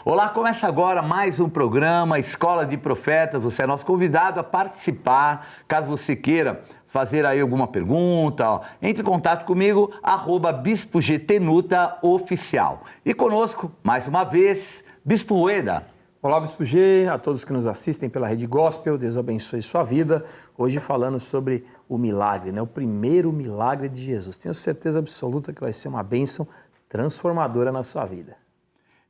Olá, começa agora mais um programa Escola de Profetas. Você é nosso convidado a participar. Caso você queira fazer aí alguma pergunta, entre em contato comigo, @bispogtenuta oficial. E conosco, mais uma vez, Bispo Rueda. Olá, Bispo G, a todos que nos assistem pela Rede Gospel, Deus abençoe sua vida. Hoje falando sobre o milagre, o primeiro milagre de Jesus. Tenho certeza absoluta que vai ser uma bênção transformadora na sua vida.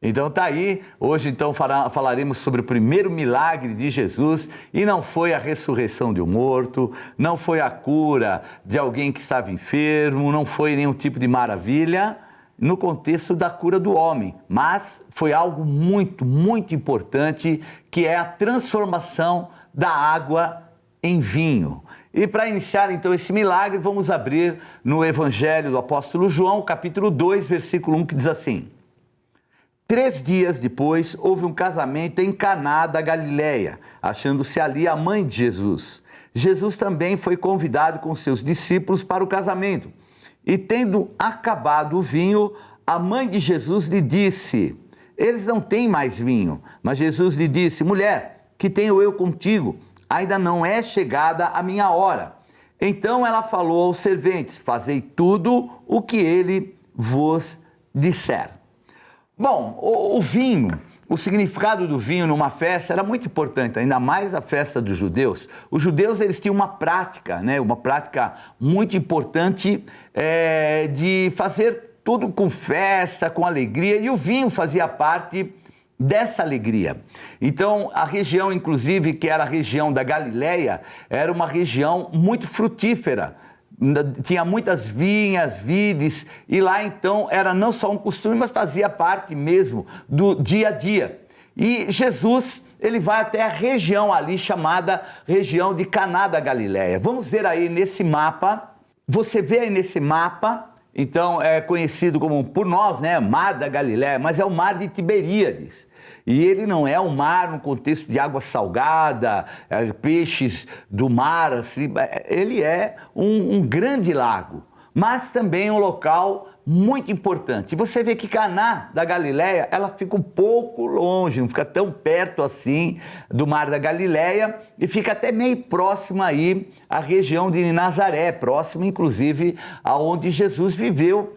Então tá aí, hoje então falaremos sobre o primeiro milagre de Jesus, e não foi a ressurreição de um morto, não foi a cura de alguém que estava enfermo, não foi nenhum tipo de maravilha no contexto da cura do homem, mas foi algo muito, muito importante, que é a transformação da água em vinho. E para iniciar então esse milagre, vamos abrir no Evangelho do Apóstolo João, capítulo 2, versículo 1, que diz assim: 3 dias depois, houve um casamento em Caná da Galileia, achando-se ali a mãe de Jesus. Jesus também foi convidado com seus discípulos para o casamento. E tendo acabado o vinho, a mãe de Jesus lhe disse: eles não têm mais vinho. Mas Jesus lhe disse: mulher, que tenho eu contigo? Ainda não é chegada a minha hora. Então ela falou aos serventes: fazei tudo o que ele vos disser. Bom, o vinho, o significado do vinho numa festa era muito importante, ainda mais a festa dos judeus. Os judeus, eles tinham uma prática muito importante de fazer tudo com festa, com alegria, e o vinho fazia parte dessa alegria. Então, a região, inclusive, que era a região da Galileia, era uma região muito frutífera. Tinha muitas vinhas, vides, e lá então era não só um costume, mas fazia parte mesmo do dia a dia. E Jesus, ele vai até a região ali chamada região de Caná da Galileia. Vamos ver aí nesse mapa, você vê aí nesse mapa, então é conhecido como, por nós, Mar da Galileia, mas é o Mar de Tiberíades. E ele não é um mar no contexto de água salgada, peixes do mar, assim, ele é um grande lago, mas também um local muito importante. E você vê que Caná da Galileia, ela fica um pouco longe, não fica tão perto assim do Mar da Galileia, e fica até meio próximo aí à região de Nazaré, próximo inclusive aonde Jesus viveu,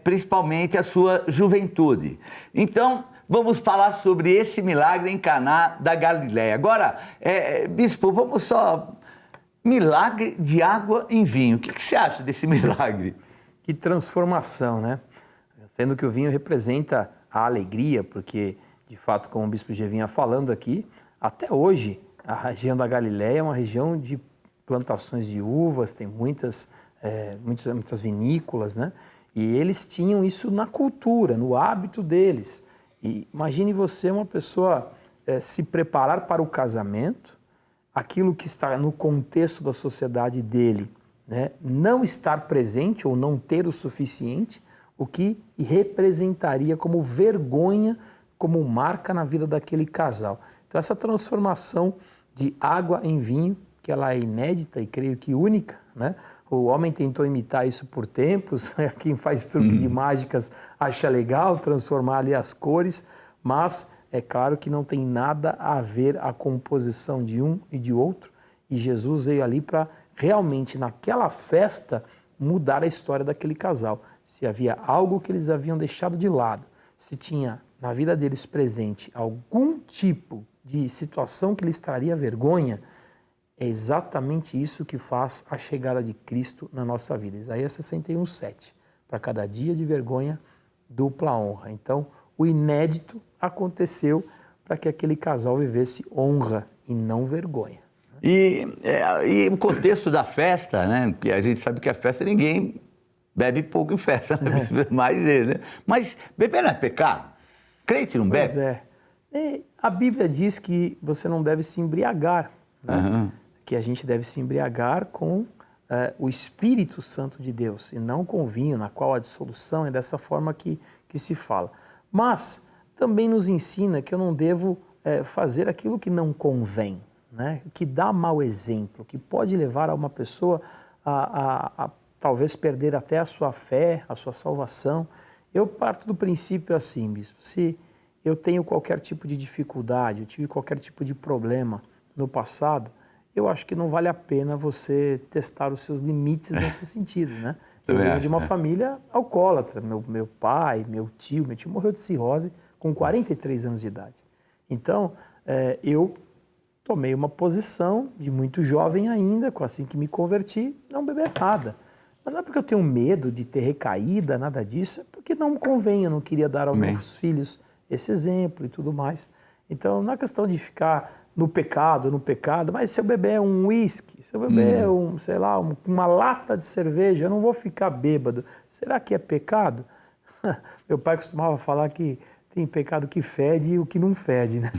principalmente a sua juventude. Então, vamos falar sobre esse milagre em Caná da Galileia. Agora, bispo, vamos só... Milagre de água em vinho. O que você acha desse milagre? Que transformação, né? Sendo que o vinho representa a alegria, porque, de fato, como o Bispo G vinha falando aqui, até hoje, a região da Galileia é uma região de plantações de uvas, tem muitas vinícolas, né? E eles tinham isso na cultura, no hábito deles. E imagine você, uma pessoa, se preparar para o casamento, aquilo que está no contexto da sociedade dele, não estar presente ou não ter o suficiente, o que representaria como vergonha, como marca na vida daquele casal. Então essa transformação de água em vinho, que ela é inédita e creio que única, O homem tentou imitar isso por tempos, quem faz truque de mágicas acha legal transformar ali as cores, mas é claro que não tem nada a ver a composição de um e de outro, e Jesus veio ali para realmente naquela festa mudar a história daquele casal. Se havia algo que eles haviam deixado de lado, se tinha na vida deles presente algum tipo de situação que lhes traria vergonha, é exatamente isso que faz a chegada de Cristo na nossa vida. Isaías 61:7. Para cada dia de vergonha, dupla honra. Então, o inédito aconteceu para que aquele casal vivesse honra e não vergonha. E o contexto da festa, que a gente sabe que a festa ninguém bebe pouco em festa, mais ele, Mas beber não é pecado? Crente não bebe? Pois é. A Bíblia diz que você não deve se embriagar, que a gente deve se embriagar com o Espírito Santo de Deus e não com vinho, na qual a dissolução é dessa forma que se fala. Mas também nos ensina que eu não devo fazer aquilo que não convém, que dá mau exemplo, que pode levar a uma pessoa a talvez perder até a sua fé, a sua salvação. Eu parto do princípio assim, bispo, se eu tenho qualquer tipo de dificuldade, eu tive qualquer tipo de problema no passado, eu acho que não vale a pena você testar os seus limites nesse sentido, né? Eu venho de uma família alcoólatra, meu pai, meu tio morreu de cirrose com 43 anos de idade. Então, eu tomei uma posição de muito jovem ainda, assim que me converti, não beber nada. Mas não é porque eu tenho medo de ter recaída, nada disso, é porque não me convém, eu não queria dar aos meus filhos esse exemplo e tudo mais. Então, não é questão de ficar no pecado, mas se eu beber um uísque, se eu beber uma lata de cerveja, eu não vou ficar bêbado. Será que é pecado? Meu pai costumava falar que tem pecado que fede e o que não fede, né?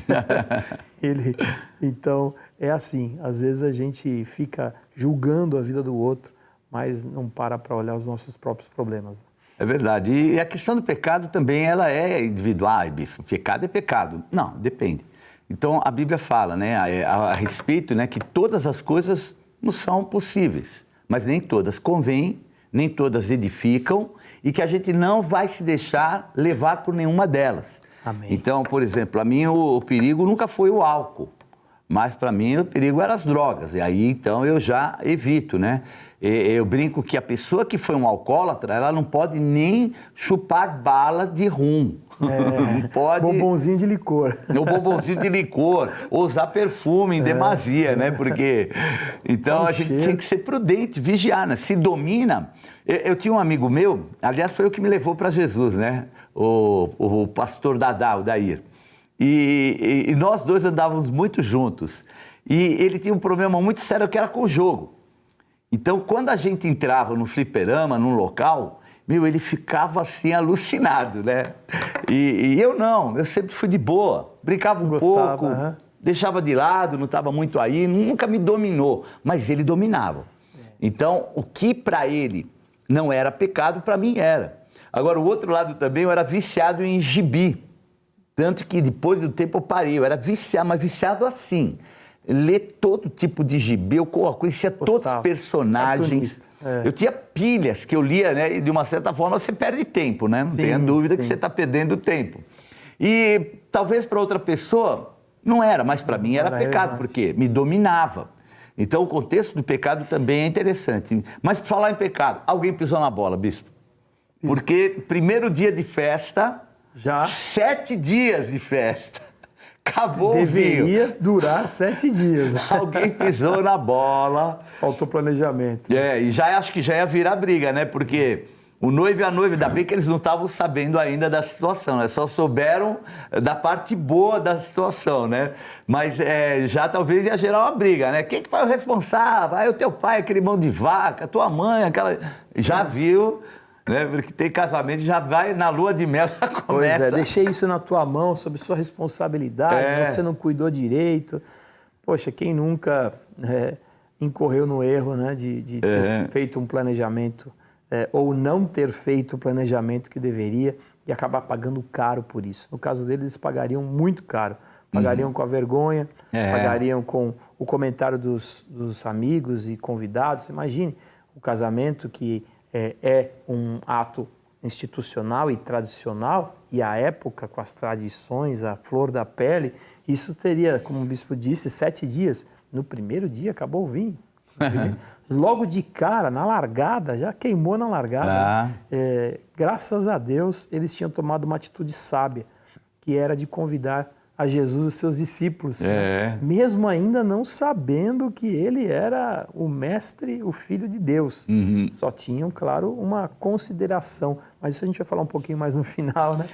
Então, é assim, às vezes a gente fica julgando a vida do outro, mas não para olhar os nossos próprios problemas. É verdade. E a questão do pecado também, ela é individual, bispo. Pecado é pecado. Não, depende. Então, a Bíblia fala, né, a respeito, né, que todas as coisas não são possíveis, mas nem todas convêm, nem todas edificam, e que a gente não vai se deixar levar por nenhuma delas. Amém. Então, por exemplo, a mim o perigo nunca foi o álcool, mas para mim o perigo eram as drogas, e aí então eu já evito, né? Eu brinco que a pessoa que foi um alcoólatra, ela não pode nem chupar bala de rum. Não pode... Bombonzinho de licor. O bombonzinho de licor, ou usar perfume em demasia, né? Porque... Então a gente tem que ser prudente, vigiar, né? Se domina... Eu tinha um amigo meu, aliás, foi o que me levou para Jesus, né? O pastor Dadá, o Dair. E nós dois andávamos muito juntos. E ele tinha um problema muito sério que era com o jogo. Então, quando a gente entrava no fliperama, num local, ele ficava assim, alucinado, né? E eu não, eu sempre fui de boa, brincava um pouco, deixava de lado, não estava muito aí, nunca me dominou, mas ele dominava. Então, o que para ele não era pecado, para mim era. Agora, o outro lado também, eu era viciado em gibi, tanto que depois do tempo eu parei, eu era viciado, mas viciado assim. Ler todo tipo de gibi, eu conhecia todos os personagens. Eu tinha pilhas que eu lia, né? E de uma certa forma você perde tempo, né? Não tenha dúvida que você está perdendo tempo. E talvez para outra pessoa não era, mas para mim era pecado, porque me dominava. Então o contexto do pecado também é interessante. Mas por falar em pecado, alguém pisou na bola, bispo? Porque primeiro dia de festa, 7 dias de festa. Acabou Deveria durar 7 dias. Alguém pisou na bola. Faltou planejamento. E acho que já ia virar briga, né? Porque o noivo e a noiva, ainda bem que eles não estavam sabendo ainda da situação, né? Só souberam da parte boa da situação, né? Mas já talvez ia gerar uma briga, né? Quem que foi o responsável? O teu pai, aquele mão de vaca, tua mãe, aquela... Já viu... Né? Porque tem casamento, já vai na lua de mel, já começa. Pois é, deixei isso na tua mão, sob sua responsabilidade, você não cuidou direito. Poxa, quem nunca incorreu no erro, né, de ter feito um planejamento ou não ter feito o planejamento que deveria e acabar pagando caro por isso. No caso deles, eles pagariam muito caro. Pagariam com a vergonha, pagariam com o comentário dos amigos e convidados. Imagine o casamento que... é um ato institucional e tradicional, e à época, com as tradições, a flor da pele, isso teria, como o bispo disse, 7 dias. No primeiro dia acabou o vinho. Logo de cara, na largada, já queimou na largada. Graças a Deus, eles tinham tomado uma atitude sábia, que era de convidar a Jesus os seus discípulos, né? Mesmo ainda não sabendo que ele era o mestre, o filho de Deus. Só tinham, claro, uma consideração, mas isso a gente vai falar um pouquinho mais no final, né?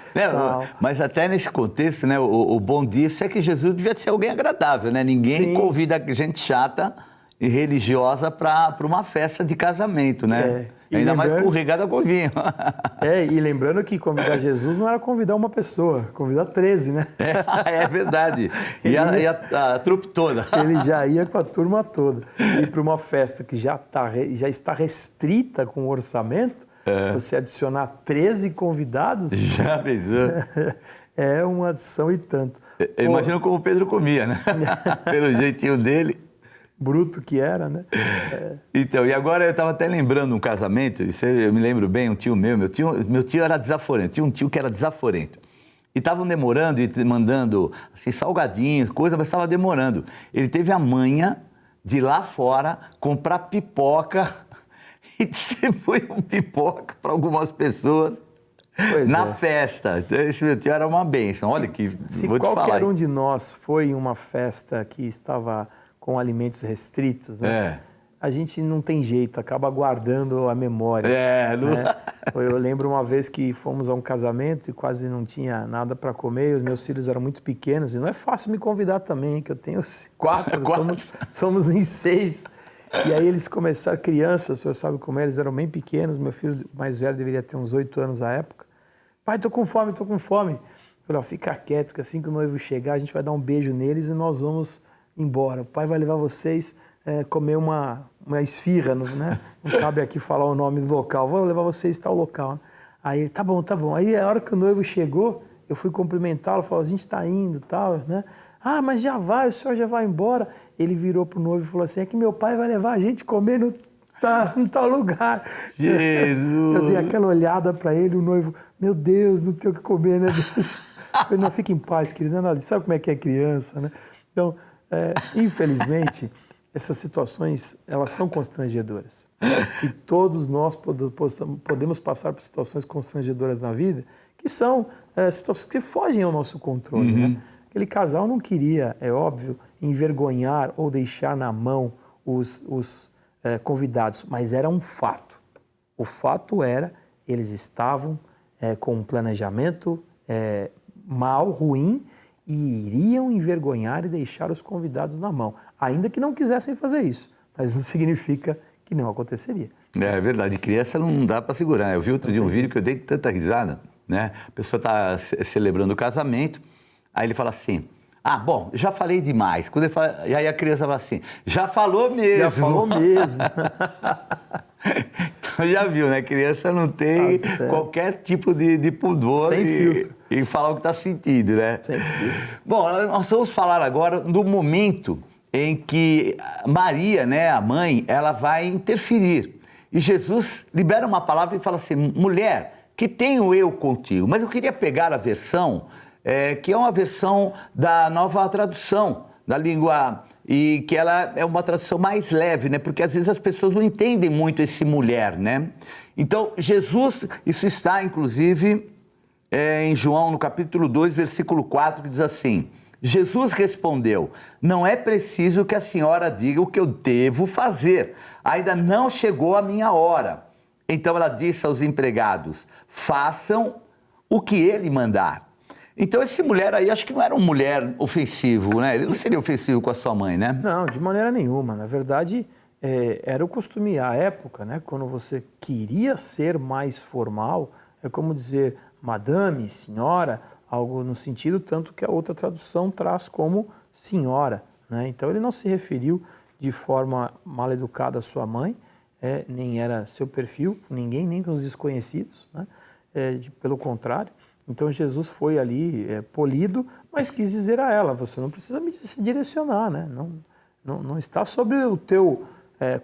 Mas até nesse contexto, né, o bom disso é que Jesus devia ser alguém agradável, né? Ninguém convida gente chata e religiosa para uma festa de casamento, né? Ainda mais com regada com vinho. E lembrando que convidar Jesus não era convidar uma pessoa, convidar 13, né? É verdade. E a trupe toda. Ele já ia com a turma toda. E para uma festa que já está restrita com o orçamento, você adicionar 13 convidados... Já pensou? É uma adição e tanto. Imagina como o Pedro comia, né? Pelo jeitinho dele. Bruto que era, né? Então, e agora eu estava até lembrando um casamento, eu me lembro bem, um tio meu tio era desaforento, tinha um tio que era desaforento. E estavam demorando e mandando assim, salgadinhos, coisa, mas estava demorando. Ele teve a manha de ir lá fora comprar pipoca e distribuiu pipoca para algumas pessoas na festa. Então, esse meu tio era uma bênção. Olha que vou te falar. Se qualquer um de nós foi em uma festa que estava com alimentos restritos, né? A gente não tem jeito, acaba guardando a memória. Né? Eu lembro uma vez que fomos a um casamento e quase não tinha nada para comer, os meus filhos eram muito pequenos, e não é fácil me convidar também, que eu tenho 4, somos em 6. E aí eles começaram, crianças, o senhor sabe como é, eles eram bem pequenos, meu filho mais velho deveria ter uns 8 anos à época. Pai, tô com fome. Eu falei, fica quieto, que assim que o noivo chegar, a gente vai dar um beijo neles e nós vamos embora. O pai vai levar vocês comer uma esfirra, né? Não cabe aqui falar o nome do local, vou levar vocês a tal local. Aí ele, tá bom. Aí a hora que o noivo chegou, eu fui cumprimentá-lo, falei, a gente tá indo e tal, né? Ah, mas já vai, o senhor já vai embora. Ele virou pro noivo e falou assim, é que meu pai vai levar a gente comer no tal lugar. Jesus! Eu dei aquela olhada para ele, o noivo, meu Deus, não tenho o que comer, né? Eu falei, não, fique em paz, querido, não é nada, sabe como é que é criança, né? Então, infelizmente, essas situações, elas são constrangedoras. E todos nós podemos passar por situações constrangedoras na vida, que são situações que fogem ao nosso controle, né? Aquele casal não queria, é óbvio, envergonhar ou deixar na mão os convidados, mas era um fato. O fato era, eles estavam com um planejamento mal, ruim, e iriam envergonhar e deixar os convidados na mão, ainda que não quisessem fazer isso, mas não significa que não aconteceria. É verdade, criança não dá para segurar. Eu vi outro dia um vídeo que eu dei tanta risada, né? A pessoa está celebrando o casamento, aí ele fala assim, bom, já falei demais. Quando ele fala, e aí a criança fala assim, já falou mesmo. Já falou mesmo. Então já viu, né? Criança não tem qualquer tipo de pudor. Sem filtro. E falar o que está sentindo, né? Sem filtro. Bom, nós vamos falar agora do momento em que Maria, né, a mãe, ela vai interferir. E Jesus libera uma palavra e fala assim, mulher, que tenho eu contigo? Mas eu queria pegar a versão, que é uma versão da Nova Tradução, da língua, e que ela é uma tradução mais leve, né? Porque às vezes as pessoas não entendem muito esse mulher, né? Então, Jesus, isso está inclusive em João, no capítulo 2, versículo 4, que diz assim, Jesus respondeu, não é preciso que a senhora diga o que eu devo fazer, ainda não chegou a minha hora. Então ela disse aos empregados, façam o que ele mandar. Então esse mulher aí, acho que não era uma mulher ofensivo, né? Ele não seria ofensivo com a sua mãe, né? Não, de maneira nenhuma. Na verdade, era o costume à época, né? Quando você queria ser mais formal, é como dizer madame, senhora, algo no sentido tanto que a outra tradução traz como senhora, né? Então ele não se referiu de forma mal educada à sua mãe, nem era seu perfil, ninguém, nem com os desconhecidos, né? Pelo contrário. Então Jesus foi ali polido, mas quis dizer a ela, você não precisa me direcionar, né? Não está sobre o teu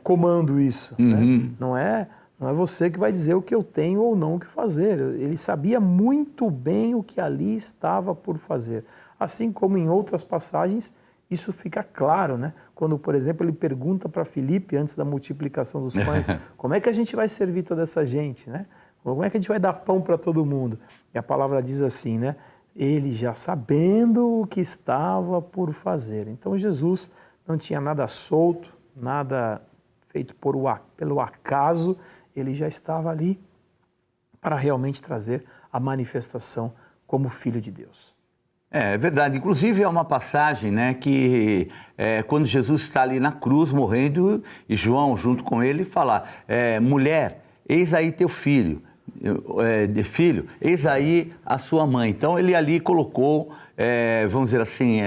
comando isso, né? Não é você que vai dizer o que eu tenho ou não que fazer. Ele sabia muito bem o que ali estava por fazer. Assim como em outras passagens, isso fica claro, né? Quando, por exemplo, ele pergunta para Filipe, antes da multiplicação dos pães, como é que a gente vai servir toda essa gente, né? Como é que a gente vai dar pão para todo mundo? E a palavra diz assim, né? Ele já sabendo o que estava por fazer. Então Jesus não tinha nada solto, nada feito pelo acaso, ele já estava ali para realmente trazer a manifestação como Filho de Deus. É verdade. Inclusive é uma passagem, né, que quando Jesus está ali na cruz morrendo e João junto com ele fala, mulher, eis aí teu filho. Filho, eis aí a sua mãe. Então ele ali colocou, vamos dizer assim,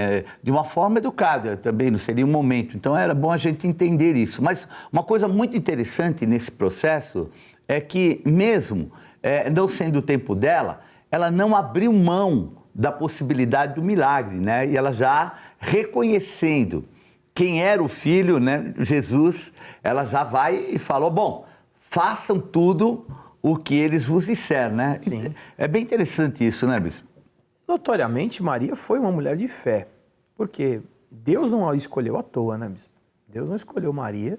de uma forma educada também, não seria um momento. Então era bom a gente entender isso. Mas uma coisa muito interessante nesse processo é que mesmo não sendo o tempo dela, ela não abriu mão da possibilidade do milagre, né? E ela já reconhecendo quem era o filho, né, Jesus, ela já vai e falou, bom, façam tudo o que eles vos disseram, né? Sim. É bem interessante isso, né, Bispo? Notoriamente, Maria foi uma mulher de fé, porque Deus não a escolheu à toa, né, bispo? Deus não escolheu Maria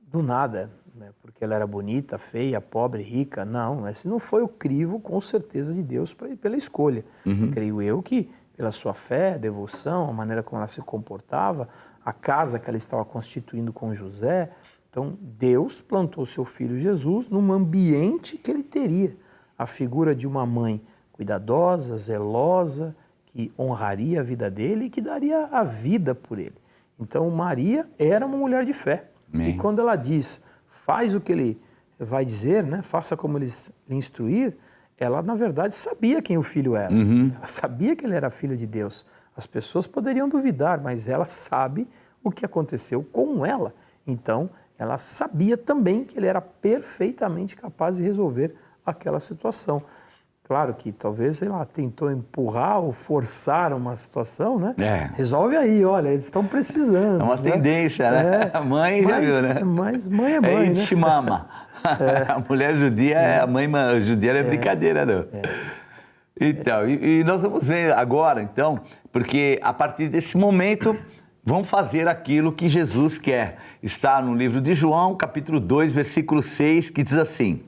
do nada, né, porque ela era bonita, feia, pobre, rica. Não, esse não foi o crivo, com certeza, de Deus pela escolha. Creio eu que, pela sua fé, devoção, a maneira como ela se comportava, a casa que ela estava constituindo com José. Então, Deus plantou seu filho Jesus num ambiente que ele teria a figura de uma mãe cuidadosa, zelosa, que honraria a vida dele e que daria a vida por ele. Então, Maria era uma mulher de fé. Amém. E quando ela diz, faz o que ele vai dizer, né? Faça como ele lhe instruir, ela, na verdade, sabia quem o filho era. Ela sabia que ele era filho de Deus. As pessoas poderiam duvidar, mas ela sabe o que aconteceu com ela. Então, ela sabia também que ele era perfeitamente capaz de resolver aquela situação. Claro que talvez, sei lá, tentou empurrar ou forçar uma situação, né? Resolve aí, olha, eles estão precisando. É uma tendência, né? A mãe já viu, né? Mas mãe é mãe, né? Mama. A mulher judia, a mãe judia não é brincadeira, não. Então, e nós vamos ver agora, então, porque a partir desse momento vão fazer aquilo que Jesus quer. Está no livro de João, capítulo 2, versículo 6, que diz assim: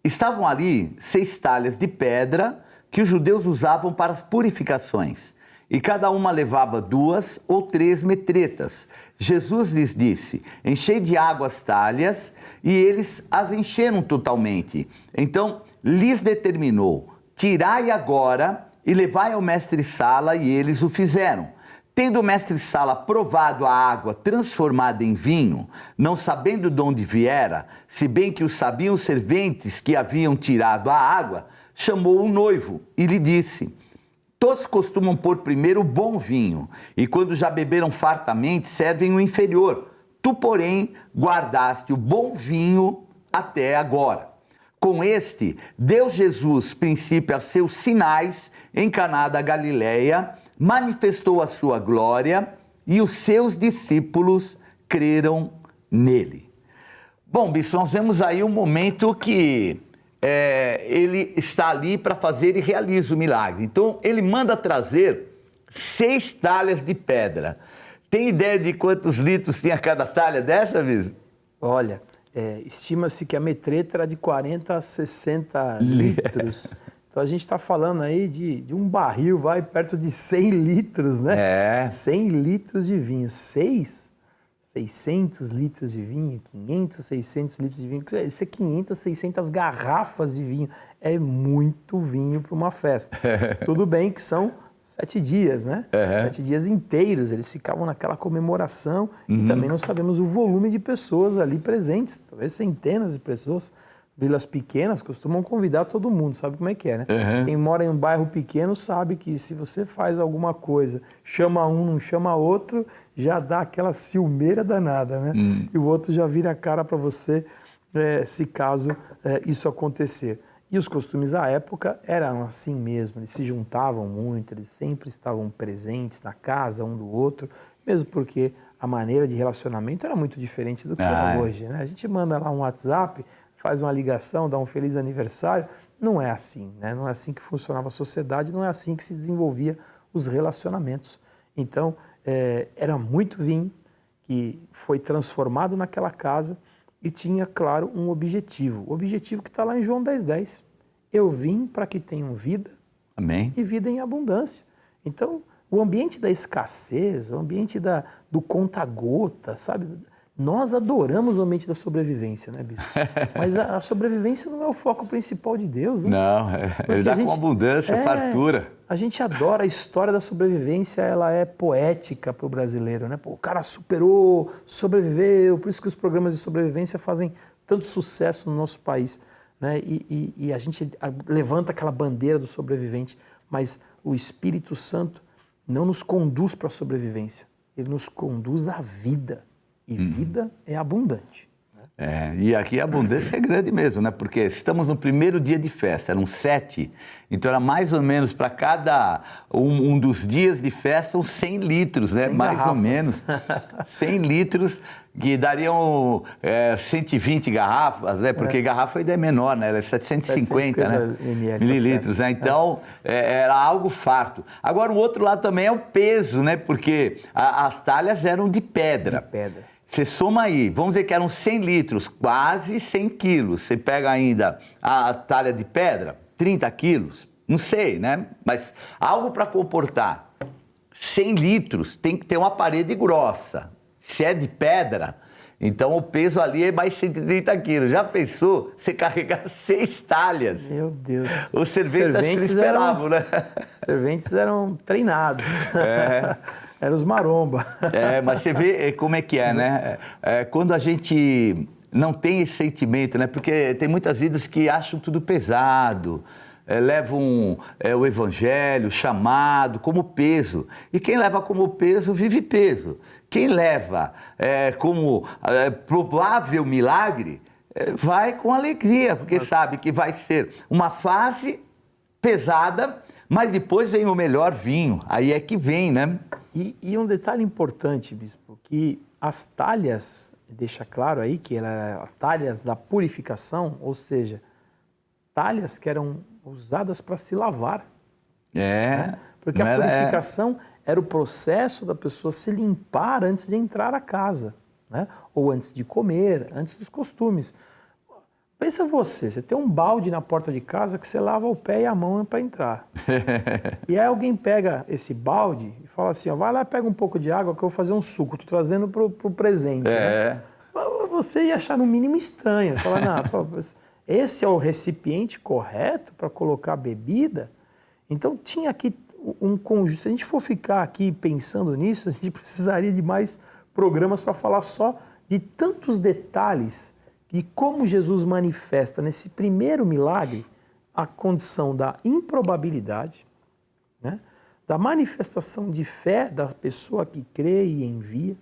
estavam ali 6 talhas de pedra que os judeus usavam para as purificações, e cada uma levava 2 ou 3 metretas. Jesus lhes disse: enchei de água as talhas, e eles as encheram totalmente. Então lhes determinou: tirai agora e levai ao mestre-sala, e eles o fizeram. Tendo o mestre-sala provado a água transformada em vinho, não sabendo de onde viera, se bem que o sabiam os serventes que haviam tirado a água, chamou o noivo e lhe disse: todos costumam pôr primeiro o bom vinho, e quando já beberam fartamente, servem o inferior. Tu, porém, guardaste o bom vinho até agora. Com este, deu Jesus princípio a seus sinais em Caná da Galileia, manifestou a sua glória e os seus discípulos creram nele. Bom, bispo, nós vemos aí um momento que ele está ali para fazer e realiza o milagre. Então, ele manda trazer 6 talhas de pedra. Tem ideia de quantos litros tinha cada talha dessa, bispo? Olha, estima-se que a metreta era de 40 a 60 litros. Então a gente está falando aí de um barril, vai perto de 100 litros, né? 100 litros de vinho. 600 litros de vinho, 500, 600 litros de vinho. Isso é 500, 600 garrafas de vinho. É muito vinho para uma festa. Tudo bem que são 7 dias, né? 7 dias inteiros. Eles ficavam naquela comemoração e também não sabemos o volume de pessoas ali presentes. Talvez centenas de pessoas. Vilas pequenas costumam convidar todo mundo, sabe como é que é, né? Quem mora em um bairro pequeno sabe que se você faz alguma coisa, chama um, não chama outro, já dá aquela ciumeira danada, né? E o outro já vira a cara para você, se caso isso acontecer. E os costumes à época eram assim mesmo, eles se juntavam muito, eles sempre estavam presentes na casa um do outro, mesmo porque a maneira de relacionamento era muito diferente do que é hoje, né? A gente manda lá um WhatsApp, faz uma ligação, dá um feliz aniversário. Não é assim, né? Não é assim que funcionava a sociedade, não é assim que se desenvolvia os relacionamentos. Então, era muito vinho que foi transformado naquela casa e tinha, claro, um objetivo. O objetivo que está lá em João 10:10. Eu vim para que tenham vida. Amém. E vida em abundância. Então, o ambiente da escassez, o ambiente do conta-gota, sabe? Nós adoramos o ambiente da sobrevivência, né, bispo? Mas a sobrevivência não é o foco principal de Deus, né? Não, ele dá com abundância, fartura. A gente adora a história da sobrevivência, ela é poética para o brasileiro, né? Pô, o cara superou, sobreviveu, por isso que os programas de sobrevivência fazem tanto sucesso no nosso país, né? E a gente levanta aquela bandeira do sobrevivente, mas o Espírito Santo não nos conduz para a sobrevivência, ele nos conduz à vida. E vida é abundante. Né? E aqui a abundância é grande mesmo, né? Porque estamos no primeiro dia de festa, eram 7. Então era mais ou menos para cada um dos dias de festa uns 100 litros, né? 100 mais garrafas. ou menos 100 litros, que dariam 120 garrafas, né? Porque garrafa ainda é menor, né? Ela é 750 né? mililitros, né? Então era algo farto. Agora o outro lado também é o peso, né? Porque as talhas eram de pedra. De pedra. Você soma aí, vamos dizer que eram 100 litros, quase 100 quilos. Você pega ainda a talha de pedra, 30 quilos, não sei, né? Mas algo para comportar 100 litros tem que ter uma parede grossa. Se é de pedra, então o peso ali é mais 130 quilos. Já pensou você carregar 6 talhas? Meu Deus. Os serventes acho que eles esperavam, né? Os serventes eram treinados. Eram os maromba. Mas você vê como é que é, né? Quando a gente não tem esse sentimento, né? Porque tem muitas vidas que acham tudo pesado, levam o evangelho, o chamado, como peso. E quem leva como peso, vive peso. Quem leva como provável milagre, vai com alegria, porque sabe que vai ser uma fase pesada, mas depois vem o melhor vinho. Aí é que vem, né? E um detalhe importante, bispo, que as talhas, deixa claro aí que eram talhas da purificação, ou seja, talhas que eram usadas para se lavar. Né? Porque a purificação era o processo da pessoa se limpar antes de entrar à casa, né? Ou antes de comer, antes dos costumes. Pensa você tem um balde na porta de casa que você lava o pé e a mão para entrar. E aí alguém pega esse balde e fala assim, vai lá e pega um pouco de água que eu vou fazer um suco, estou trazendo pro presente. Né? Você ia achar no mínimo estranho. Falar, não, esse é o recipiente correto para colocar a bebida? Então tinha aqui um conjunto. Se a gente for ficar aqui pensando nisso, a gente precisaria de mais programas para falar só de tantos detalhes e como Jesus manifesta nesse primeiro milagre a condição da improbabilidade, né? Da manifestação de fé da pessoa que crê e envia,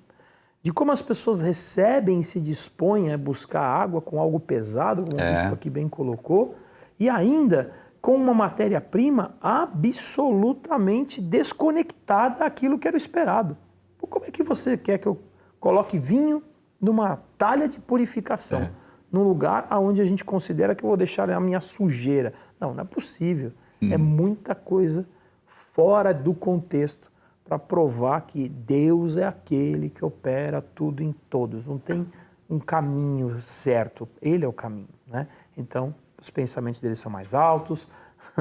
de como as pessoas recebem e se dispõem a buscar água com algo pesado, como o bispo aqui bem colocou, e ainda com uma matéria-prima absolutamente desconectada daquilo que era o esperado. Como é que você quer que eu coloque vinho numa talha de purificação, num lugar onde a gente considera que eu vou deixar a minha sujeira? Não é possível. É muita coisa fora do contexto para provar que Deus é aquele que opera tudo em todos. Não tem um caminho certo, Ele é o caminho, né? Então, os pensamentos dele são mais altos,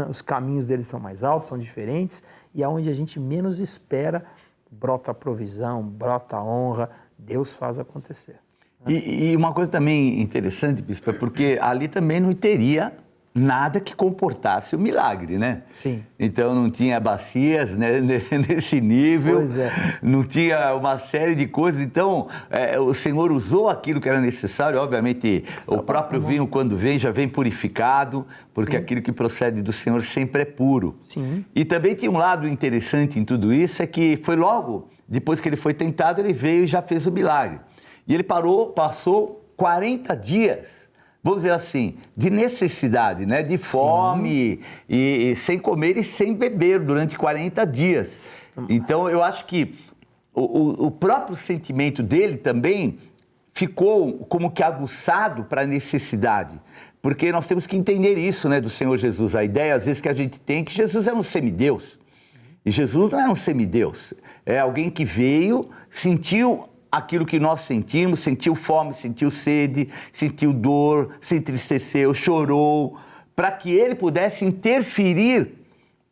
os caminhos dele são mais altos, são diferentes, e aonde a gente menos espera, brota a provisão, brota a honra, Deus faz acontecer. E uma coisa também interessante, bispo, é porque ali também não teria nada que comportasse o milagre, né? Sim. Então não tinha bacias, né, nesse nível, Pois é. Não tinha uma série de coisas. Então o Senhor usou aquilo que era necessário. Obviamente o próprio vinho, quando vem, já vem purificado, porque aquilo que procede do Senhor sempre é puro. Sim. E também tinha um lado interessante em tudo isso, é que foi logo depois que ele foi tentado, ele veio e já fez o milagre. E ele passou 40 dias, vamos dizer assim, de necessidade, né? De fome, e sem comer e sem beber durante 40 dias. Então, eu acho que o próprio sentimento dele também ficou como que aguçado para a necessidade. Porque nós temos que entender isso, né, do Senhor Jesus. A ideia, às vezes, que a gente tem é que Jesus é um semideus. E Jesus não é um semideus. É alguém que veio, sentiu aquilo que nós sentimos, sentiu fome, sentiu sede, sentiu dor, se entristeceu, chorou, para que ele pudesse interferir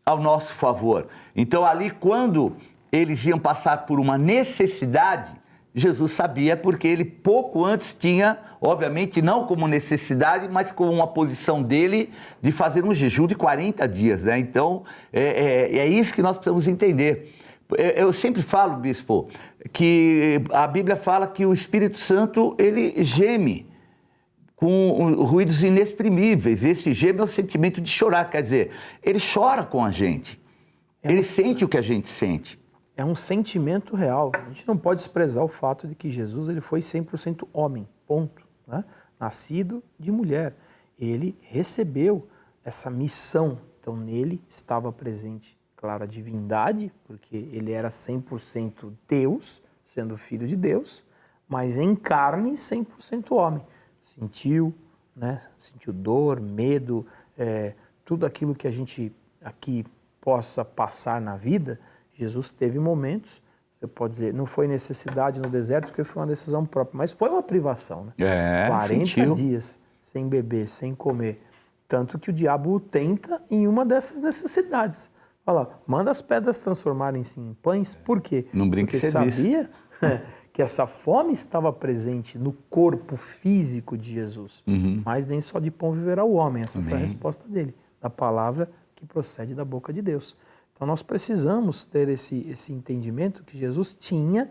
ao nosso favor. Então ali, quando eles iam passar por uma necessidade, Jesus sabia, porque ele pouco antes tinha, obviamente não como necessidade, mas como uma posição dele de fazer um jejum de 40 dias, né? Então é isso que nós precisamos entender. Eu sempre falo, bispo, que a Bíblia fala que o Espírito Santo, ele geme com ruídos inexprimíveis. Esse geme é o sentimento de chorar, quer dizer, ele chora com a gente, ele sente o que a gente sente. É um sentimento real. A gente não pode desprezar o fato de que Jesus ele foi 100% homem, ponto. né? Nascido de mulher. Ele recebeu essa missão. Então, nele estava presente, claro, a divindade, porque ele era 100% Deus, sendo filho de Deus, mas em carne 100% homem. Sentiu, né? Sentiu dor, medo, tudo aquilo que a gente aqui possa passar na vida. Jesus teve momentos, você pode dizer, não foi necessidade no deserto, porque foi uma decisão própria, mas foi uma privação, né? 40 sentiu. dias sem beber, sem comer. Tanto que o diabo o tenta em uma dessas necessidades. Fala, manda as pedras transformarem-se em pães. Por quê? Não brinque, porque sabia que essa fome estava presente no corpo físico de Jesus. Mas nem só de pão viverá o homem. Essa foi a resposta dele, da palavra que procede da boca de Deus. Então nós precisamos ter esse entendimento que Jesus tinha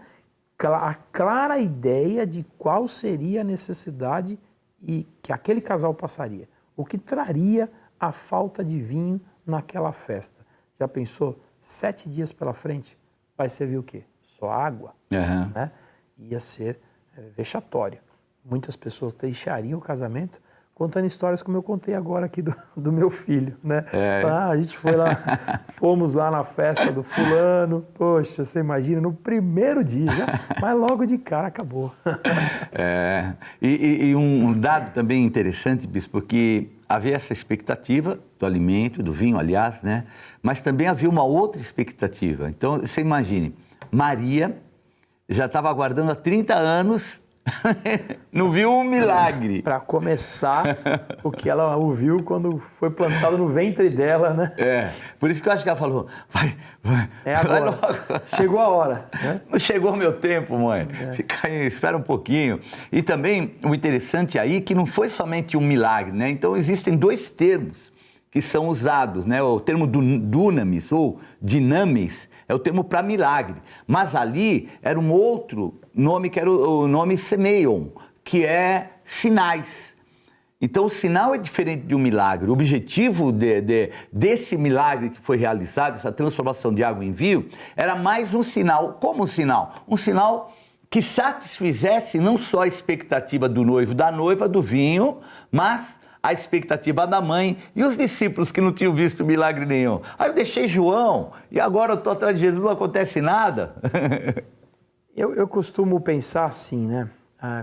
a clara ideia de qual seria a necessidade e que aquele casal passaria. O que traria a falta de vinho naquela festa. Já pensou? 7 dias pela frente, vai servir o quê? Só água? Né? Ia ser vexatório. Muitas pessoas deixariam o casamento contando histórias como eu contei agora aqui do meu filho, né? A gente foi lá, fomos lá na festa do fulano, poxa, você imagina, no primeiro dia, mas logo de cara acabou. E um dado também interessante, bispo, porque havia essa expectativa do alimento, do vinho, aliás, né? Mas também havia uma outra expectativa. Então, você imagine, Maria já estava aguardando há 30 anos, não viu um milagre. Para começar, o que ela ouviu quando foi plantado no ventre dela, né? Por isso que eu acho que ela falou, vai agora. Vai logo. Chegou a hora. Né? Não chegou o meu tempo, mãe. Fica aí, espera um pouquinho. E também, o interessante aí é que não foi somente um milagre, né? Então, existem 2 termos que são usados, né? O termo dunamis ou dinamis é o termo para milagre. Mas ali era um outro nome que era o nome semeion, que é sinais. Então o sinal é diferente de um milagre. O objetivo desse milagre que foi realizado, essa transformação de água em vinho, era mais um sinal. Como um sinal? Um sinal que satisfizesse não só a expectativa do noivo, da noiva, do vinho, mas a expectativa da mãe e os discípulos que não tinham visto milagre nenhum. Aí eu deixei João e agora eu estou atrás de Jesus, não acontece nada. Eu costumo pensar assim, né?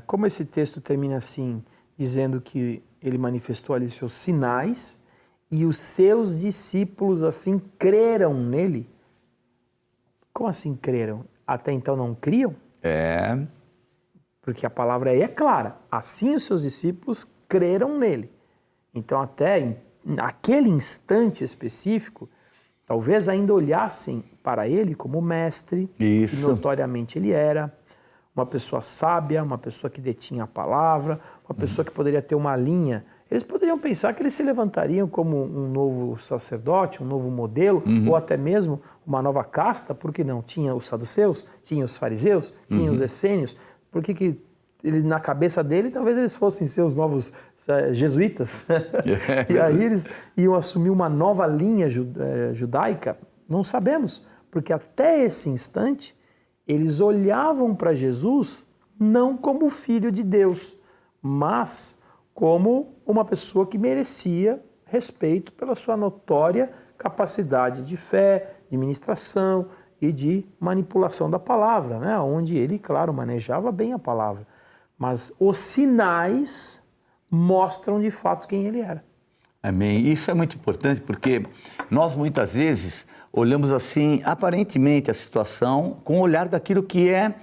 Como esse texto termina assim, dizendo que ele manifestou ali seus sinais e os seus discípulos assim creram nele. Como assim creram? Até então não criam? Porque a palavra aí é clara. Assim os seus discípulos creram nele. Então, até naquele instante específico, talvez ainda olhassem para ele como mestre, que notoriamente ele era, uma pessoa sábia, uma pessoa que detinha a palavra, uma pessoa que poderia ter uma linha. Eles poderiam pensar que eles se levantariam como um novo sacerdote, um novo modelo, ou até mesmo uma nova casta, porque não? Tinha os saduceus, tinha os fariseus, tinha os essênios, por que ele, na cabeça dele, talvez eles fossem ser os novos jesuítas. E aí eles iam assumir uma nova linha judaica? Não sabemos, porque até esse instante eles olhavam para Jesus não como filho de Deus, mas como uma pessoa que merecia respeito pela sua notória capacidade de fé, de ministração e de manipulação da palavra, né? Onde ele, claro, manejava bem a palavra. Mas os sinais mostram de fato quem ele era. Amém. Isso é muito importante porque nós muitas vezes olhamos assim, aparentemente, a situação com o olhar daquilo que é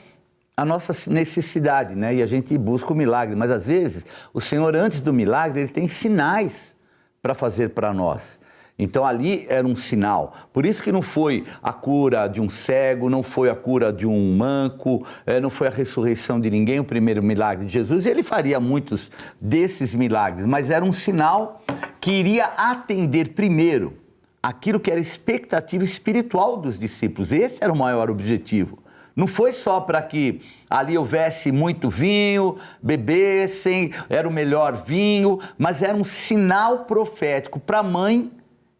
a nossa necessidade, né? E a gente busca o milagre. Mas às vezes o Senhor, antes do milagre, ele tem sinais para fazer para nós. Então ali era um sinal. Por isso que não foi a cura de um cego, não foi a cura de um manco, não foi a ressurreição de ninguém, o primeiro milagre de Jesus. Ele faria muitos desses milagres, mas era um sinal que iria atender primeiro aquilo que era a expectativa espiritual dos discípulos. Esse era o maior objetivo. Não foi só para que ali houvesse muito vinho, bebessem, era o melhor vinho, mas era um sinal profético para a mãe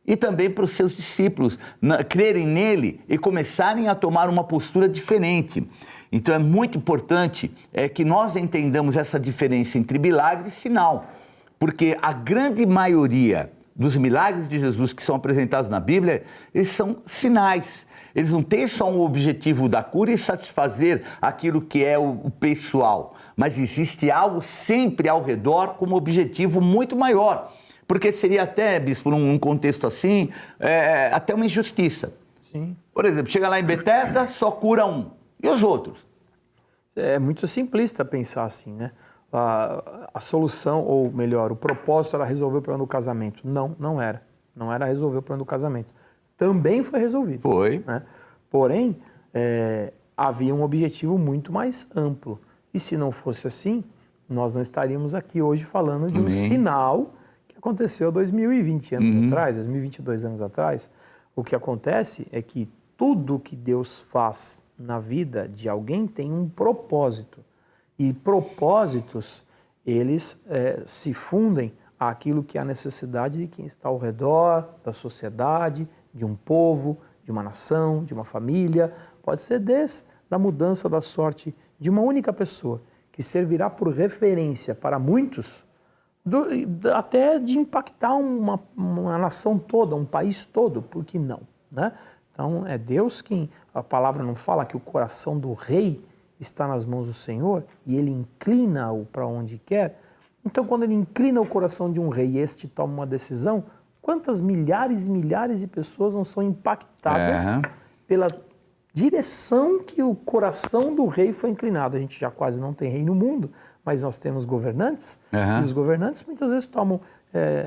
e também para os seus discípulos crerem nele e começarem a tomar uma postura diferente. Então é muito importante que nós entendamos essa diferença entre milagre e sinal, porque a grande maioria dos milagres de Jesus que são apresentados na Bíblia, eles são sinais. Eles não têm só um objetivo da cura e satisfazer aquilo que é o pessoal, mas existe algo sempre ao redor com um objetivo muito maior. Porque seria até, bispo, num contexto assim, até uma injustiça. Sim. Por exemplo, chega lá em Betesda, só cura um. E os outros? É muito simplista pensar assim, né? A solução, ou melhor, o propósito era resolver o problema do casamento. Não, não era. Não era resolver o problema do casamento. Também foi resolvido. Foi. Né? Porém, havia um objetivo muito mais amplo. E se não fosse assim, nós não estaríamos aqui hoje falando de um sinal que aconteceu 2020 anos atrás, 2022 anos atrás. O que acontece é que tudo que Deus faz na vida de alguém tem um propósito. E propósitos, eles se fundem àquilo que é a necessidade de quem está ao redor, da sociedade, de um povo, de uma nação, de uma família. Pode ser desde a mudança da sorte de uma única pessoa, que servirá por referência para muitos, até de impactar uma nação toda, um país todo, por que não? Né? Então é Deus quem, a palavra não fala que o coração do rei está nas mãos do Senhor e ele inclina-o para onde quer. Então quando ele inclina o coração de um rei e este toma uma decisão, quantas milhares e milhares de pessoas não são impactadas pela direção que o coração do rei foi inclinado? A gente já quase não tem rei no mundo, mas nós temos governantes, e os governantes muitas vezes tomam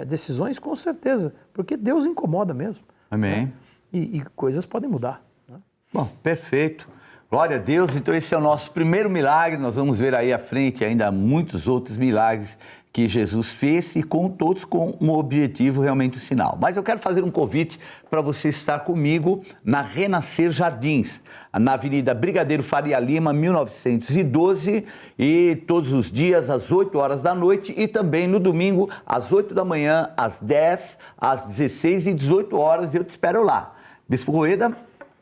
decisões com certeza, porque Deus incomoda mesmo. Amém. Né? E coisas podem mudar. Né? Bom, perfeito. Glória a Deus. Então esse é o nosso primeiro milagre. Nós vamos ver aí à frente ainda muitos outros milagres que Jesus fez e todos com um objetivo realmente o sinal. Mas eu quero fazer um convite para você estar comigo na Renascer Jardins, na Avenida Brigadeiro Faria Lima, 1912, e todos os dias às 8 horas da noite e também no domingo às 8 da manhã, às 10, às 16 e 18 horas. Eu te espero lá. Bispo Rueda.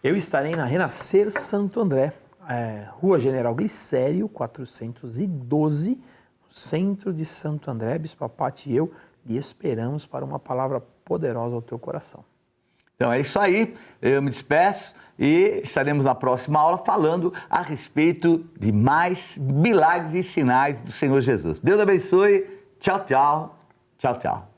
Eu estarei na Renascer Santo André, Rua General Glicério, 412, centro de Santo André. Bispo Apati e eu lhe esperamos para uma palavra poderosa ao teu coração. Então é isso aí, eu me despeço e estaremos na próxima aula falando a respeito de mais milagres e sinais do Senhor Jesus. Deus abençoe, tchau, tchau, tchau, tchau.